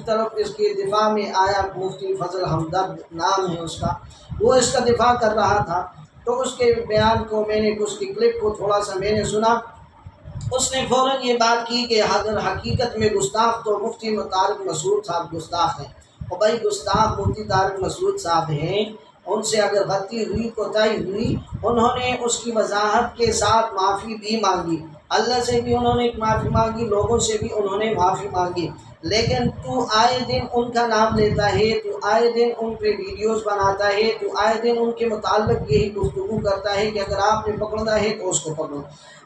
طرف اس کے دفاع میں آیا، مفتی فضل ہمدرد نام ہے اس کا، وہ اس کا دفاع کر رہا تھا، تو اس کے بیان کو میں نے، اس کی کلپ کو تھوڑا سا میں نے سنا، اس نے فوراً یہ بات کی کہ حقیقت میں گستاخ تو مفتی طارق مسعود صاحب گستاخ ہیں، اور بھائی گستاخ مفتی طارق مسعود صاحب ہیں، ان سے اگر غلطی ہوئی، کوتاہی ہوئی، انہوں نے اس کی وضاحت کے ساتھ معافی بھی مانگی، اللہ سے بھی انہوں نے معافی مانگی، لوگوں سے بھی انہوں نے معافی مانگی، لیکن تو آئے دن ان کا نام لیتا ہے، تو آئے دن ان پہ ویڈیوز بناتا ہے، تو آئے دن ان کے متعلق یہی گفتگو کرتا ہے کہ اگر آپ نے پکڑنا ہے تو اس کو پکڑو۔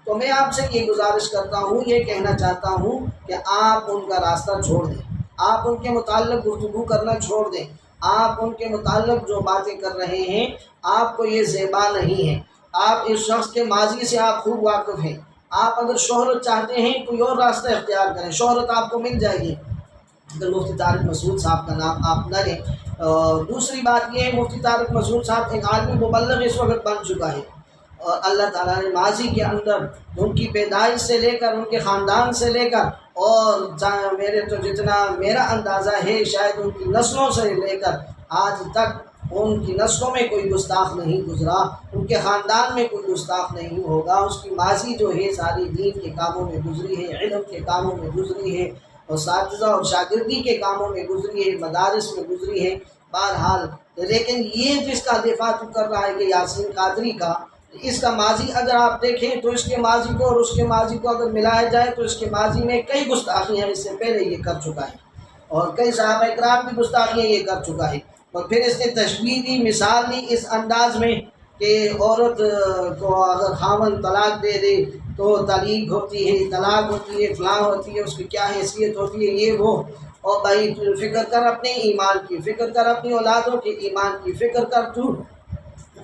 تو میں آپ سے یہ گزارش کرتا ہوں، یہ کہنا چاہتا ہوں کہ آپ ان کا راستہ چھوڑ دیں، آپ ان کے متعلق گفتگو کرنا چھوڑ دیں، آپ ان کے متعلق جو باتیں کر رہے ہیں آپ کو یہ زیبا نہیں ہے، آپ اس شخص کے ماضی سے آپ خوب واقف ہیں، آپ اگر شہرت چاہتے ہیں کوئی اور راستہ اختیار کریں، شہرت آپ کو مل جائے گی اگر مفتی طارق مسعود صاحب کا نام آپ نہ لیں۔ دوسری بات یہ ہے، مفتی طارق مسعود صاحب ایک عالمی مبلغ اس وقت بن چکا ہے، اور اللہ تعالیٰ نے ماضی کے اندر ان کی پیدائش سے لے کر، ان کے خاندان سے لے کر، اور میرے تو جتنا میرا اندازہ ہے شاید ان کی نسلوں سے لے کر آج تک ان کی نسلوں میں کوئی گستاخ نہیں گزرا، ان کے خاندان میں کوئی گستاخ نہیں ہوگا، اس کی ماضی جو ہے ساری دین کے کاموں میں گزری ہے، علم کے کاموں میں گزری ہے، اور اساتذہ اور شاگردی کے کاموں میں گزری ہے، مدارس میں گزری ہے، بہرحال۔ لیکن یہ جس کا دفاع تو کر رہا ہے کہ یاسین قادری کا، اس کا ماضی اگر آپ دیکھیں تو اس کے ماضی کو اور اس کے ماضی کو اگر ملایا جائے تو اس کے ماضی میں کئی گستاخیاں اس سے پہلے یہ کر چکا ہے، اور کئی صحابہ کرام کی گستاخیاں یہ کر چکا ہے، اور پھر اس نے تشبیہ دی، مثال دی اس انداز میں کہ عورت کو اگر خاوند طلاق دے دے تو طلیق ہوتی ہے، طلاق ہوتی ہے، فلاں ہوتی ہے، اس کی کیا حیثیت ہوتی ہے، یہ وہ، اور بھائی فکر کر اپنے ایمان کی، فکر کر اپنی اولادوں کے ایمان کی، فکر کر تو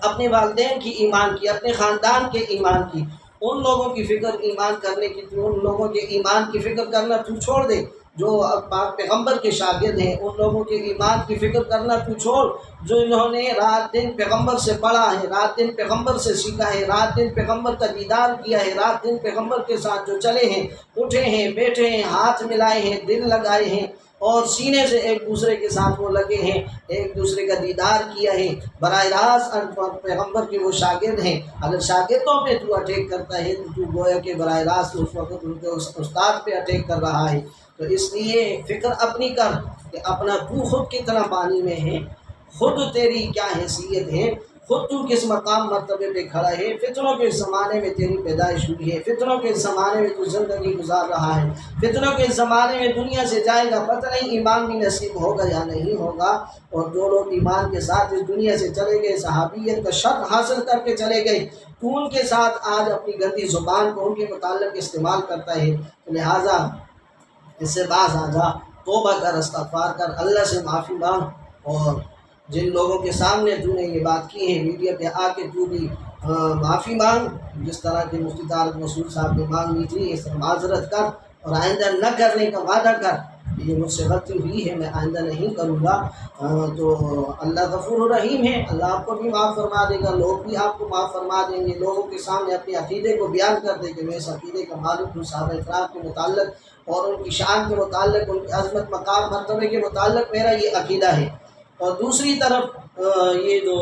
اپنے والدین کی ایمان کی، اپنے خاندان کے ایمان کی، ان لوگوں کی فکر ایمان کرنے کی، ان لوگوں کے ایمان کی فکر کرنا تو چھوڑ دے جو پاک پیغمبر کے شاگرد ہیں، ان لوگوں کے ایمان کی فکر کرنا تو چھوڑ جو انہوں نے رات دن پیغمبر سے پڑھا ہے، رات دن پیغمبر سے سیکھا ہے، رات دن پیغمبر کا دیدار کیا ہے، رات دن پیغمبر کے ساتھ جو چلے ہیں، اٹھے ہیں، بیٹھے ہیں، ہاتھ ملائے ہیں، دل لگائے ہیں، اور سینے سے ایک دوسرے کے ساتھ وہ لگے ہیں، ایک دوسرے کا دیدار کیا ہے، براہ راست پیغمبر کے وہ شاگرد ہیں، اگر شاگردوں پہ تو اٹیک کرتا ہے تو گویا کہ براہ راست اس وقت ان کے استاد پہ اٹیک کر رہا ہے۔ تو اس لیے فکر اپنی کر کہ اپنا تو خود کتنا پانی میں ہے، خود تیری کیا حیثیت ہے، خود تو کس مقام مرتبے پہ کھڑا ہے، فتنوں کے زمانے میں تیری پیدائش ہوئی ہے، فتنوں کے زمانے میں تو زندگی گزار رہا ہے، فتنوں کے زمانے میں دنیا سے جائے گا، پتہ نہیں ایمان بھی نصیب ہوگا یا نہیں ہوگا، اور جو لوگ ایمان کے ساتھ اس دنیا سے چلے گئے، صحابیت کا شرف حاصل کر کے چلے گئے، تو ان کے ساتھ آج اپنی گندی زبان کو ان کے متعلق استعمال کرتا ہے، لہٰذا اس سے باز آ جا، توبہ کر، استغفار کر، اللہ سے معافی مانگ، اور جن لوگوں کے سامنے تو نے یہ بات کی ہے میڈیا پہ آ کے تو بھی معافی مانگ، جس طرح کہ مفتی طارق مسعود صاحب نے مانگی تھی، اس طرح معذرت کر، اور آئندہ نہ کرنے کا وعدہ کر کہ یہ مجھ سے غلطی ہوئی ہے، میں آئندہ نہیں کروں گا۔ تو اللہ غفور الرحیم ہے، اللہ آپ کو بھی معاف فرما دے گا، لوگ بھی آپ کو معاف فرما دیں گے، لوگوں کے سامنے اپنے عقیدے کو بیان کر دے کہ میں اس عقیدے کا مالک ہوں، صحابہ کرام کے متعلق اور ان کی شان کے متعلق، ان کی عظمت مقام مرتبے کے متعلق میرا یہ عقیدہ ہے۔ اور دوسری طرف یہ جو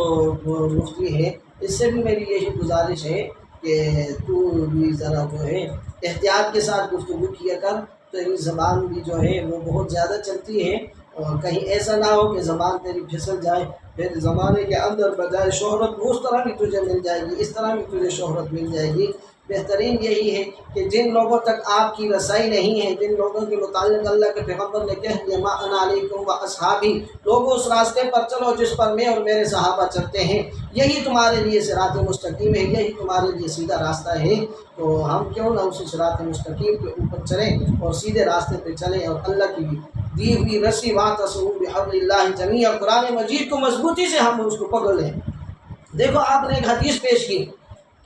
مفتی ہے، اس سے بھی میری یہی گزارش ہے کہ تو بھی ذرا جو ہے احتیاط کے ساتھ گفتگو کیا کر، تیری زبان بھی جو ہے وہ بہت زیادہ چلتی ہے، اور کہیں ایسا نہ ہو کہ زبان تیری پھسل جائے، پھر زمانے کے اندر بجائے شہرت اس طرح بھی تجھے مل جائے گی، اس طرح بھی تجھے شہرت مل جائے گی۔ بہترین یہی ہے کہ جن لوگوں تک آپ کی رسائی نہیں ہے، جن لوگوں کے متعلق اللہ کے پیغمبر نے کہہ دیا ما انا علیکم و اصحابی، لوگوں اس راستے پر چلو جس پر میں اور میرے صحابہ چلتے ہیں، یہی تمہارے لیے صراط مستقیم ہے، یہی تمہارے لیے سیدھا راستہ ہے، تو ہم کیوں نہ اسی صراط مستقیم کے اوپر چلیں اور سیدھے راستے پہ چلیں، اور اللہ کی دی ہوئی رسی واعتصموا بحبل اللہ جمیعا، قرآن مجید کو مضبوطی سے ہم اس کو پکڑ لیں۔ دیکھو آپ نے ایک حدیث پیش کی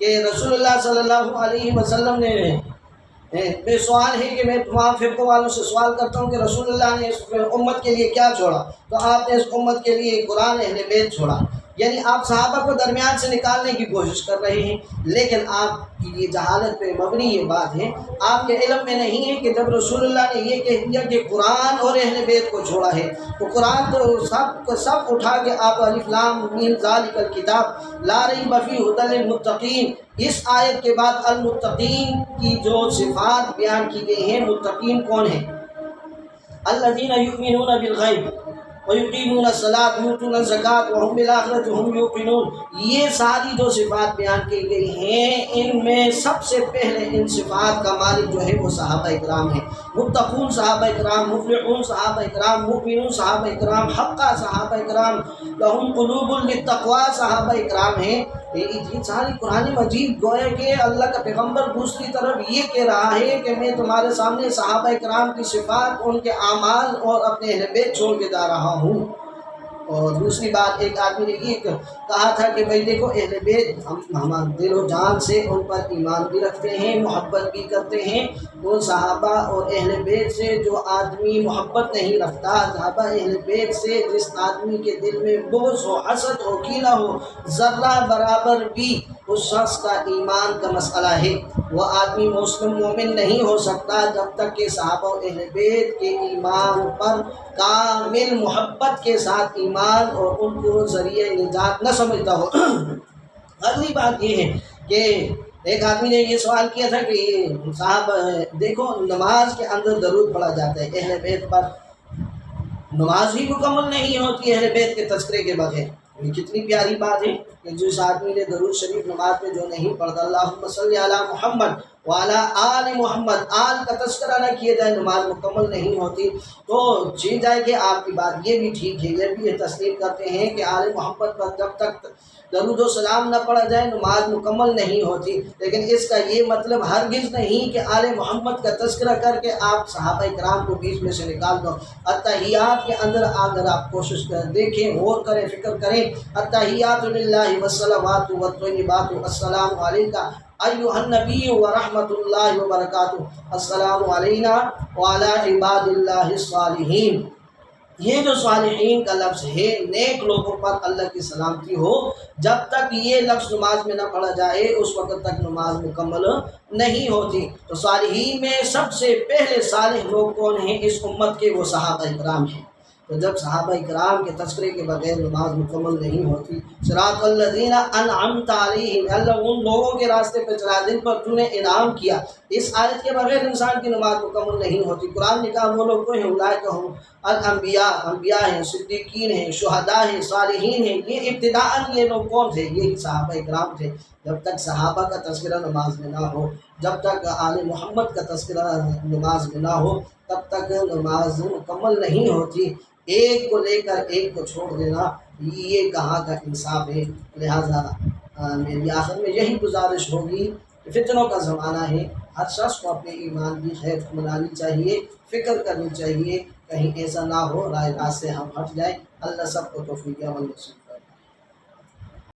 کہ رسول اللہ صلی اللہ علیہ وسلم نے، بے سوال ہے کہ میں تمام فرقوں والوں سے سوال کرتا ہوں کہ رسول اللہ نے اس امت کے لیے کیا چھوڑا، تو آپ نے اس امت کے لیے قرآن اہل بیت چھوڑا، یعنی آپ صحابہ کو درمیان سے نکالنے کی کوشش کر رہے ہیں، لیکن آپ کی یہ جہالت پہ مبنی یہ بات ہے، آپ کے علم میں نہیں ہے کہ جب رسول اللہ نے یہ کہہ دیا کہ قرآن اور اہل بیت کو چھوڑا ہے، تو قرآن تو سب اٹھا کے آپ الف لام میم ذالک الکتاب لا ریب فیہ ھدی للمتقین، اس آیت کے بعد المتقین کی جو صفات بیان کی گئی ہیں، متقین کون ہیں؟ الذین یؤمنون بالغیب وَيُقِيمُونَ الصَّلَاةَ وَيُؤْتُونَ الزَّكَاةَ وَهُمْ بِالْآخِرَةِ هُمْ يُوقِنُونَ، یہ ساری جو صفات بیان کی گئی ہیں، ان میں سب سے پہلے ان صفات کا مالک جو ہے وہ صحابہ اکرام ہیں۔ متقون صحابہ اکرام، مفلحون صحابہ اکرام، مؤمنون صحابہ اکرام، حقہ صحابہ اکرام، لہم قلوب للتقوی صحابہ اکرام ہیں۔ یہ ساری قرآن مجید گویا کہ اللہ کا پیغمبر دوسری طرف یہ کہہ رہا ہے کہ میں تمہارے سامنے صحابہ اکرام کی صفات، ان کے اعمال اور اپنے اہل بیت چھوڑ کے جا رہا ہوں۔ اور دوسری بات، ایک آدمی نے یہ کہا تھا کہ بھئی دیکھو اہل بیت ہم دل و جان سے ان پر ایمان بھی رکھتے ہیں، محبت بھی کرتے ہیں۔ ان صحابہ اور اہل بیت سے جو آدمی محبت نہیں رکھتا، صحابہ اہل بیت سے جس آدمی کے دل میں بغض ہو، حسد ہو، کینہ ہو، ذرہ برابر بھی اس شخص کا ایمان کا مسئلہ ہے۔ وہ آدمی مسلم مومن نہیں ہو سکتا جب تک کہ صحابہ و اہل بیت کے ایمان پر کامل محبت کے ساتھ ایمان اور ان کو ذریعہ نجات نہ سمجھتا ہو۔ اگلی بات یہ ہے کہ ایک آدمی نے یہ سوال کیا تھا کہ صاحب دیکھو نماز کے اندر درود پڑھا جاتا ہے اہل بیت پر، نماز ہی مکمل نہیں ہوتی اہل بیت کے تذکرے کے بغیر۔ یہ کتنی پیاری بات ہے کہ جس آدمی نے درود شریف نماز میں جو نہیں پڑھتا، اللہم صلی علی محمد وعلی آل محمد، آل کا تذکرہ نہ کیے جائے نماز مکمل نہیں ہوتی۔ تو جی جائے کہ آپ کی بات یہ بھی ٹھیک ہے، یہ بھی تسلیم کرتے ہیں کہ آل محمد پر جب تک درود و سلام نہ پڑھا جائے نماز مکمل نہیں ہوتی، لیکن اس کا یہ مطلب ہرگز نہیں کہ آل محمد کا تذکرہ کر کے آپ صحابہ کرام کو بیچ میں سے نکال دو۔ اتحیات کے اندر اگر آپ کوشش کریں، دیکھیں، غور کریں، فکر کریں، اتحیات للہ والصلوات والطیبات، السلام علیکہ ایھا النبی ورحمۃ اللہ وبرکاتہ، السلام علینا وعلی عباد اللہ الصالحین۔ یہ جو صالحین کا لفظ ہے، نیک لوگوں پر اللہ کی سلامتی ہو، جب تک یہ لفظ نماز میں نہ پڑھا جائے اس وقت تک نماز مکمل نہیں ہوتی۔ تو صالحین میں سب سے پہلے صالح لوگ کون ہیں اس امت کے؟ وہ صحابہ اکرام ہیں۔ تو جب صحابہ اکرام کے تذکرے کے بغیر نماز مکمل نہیں ہوتی، صراط الذین انعمت علیہم، اللہ ان لوگوں کے راستے پہ چلا جن پر تو نے انعام کیا، اس آیت کے بغیر انسان کی نماز مکمل نہیں ہوتی۔ قرآن نے کہا وہ لوگ کوئی ہیں، اولئک ہم الانبیاء، انبیاء ہیں، صدیقین ہیں، شہداء ہیں، صالحین ہیں۔ یہ ابتداءً یہ لوگ کون تھے؟ یہی صحابہ اکرام تھے۔ جب تک صحابہ کا تذکرہ نماز میں نہ ہو، جب تک آل محمد کا تذکرہ نماز میں نہ ہو، تب تک نماز مکمل نہیں ہوتی۔ ایک کو لے کر ایک کو چھوڑ دینا یہ کہاں کا انصاف ہے؟ لہٰذا میری آخر میں یہی گزارش ہوگی کہ فتنوں کا زمانہ ہے، ہر شخص کو اپنے ایمان کی خیر منانی چاہیے، فکر کرنی چاہیے، کہیں ایسا نہ ہو رائے راست سے ہم ہٹ جائیں۔ اللہ سب کو توفیق عمل نصیب۔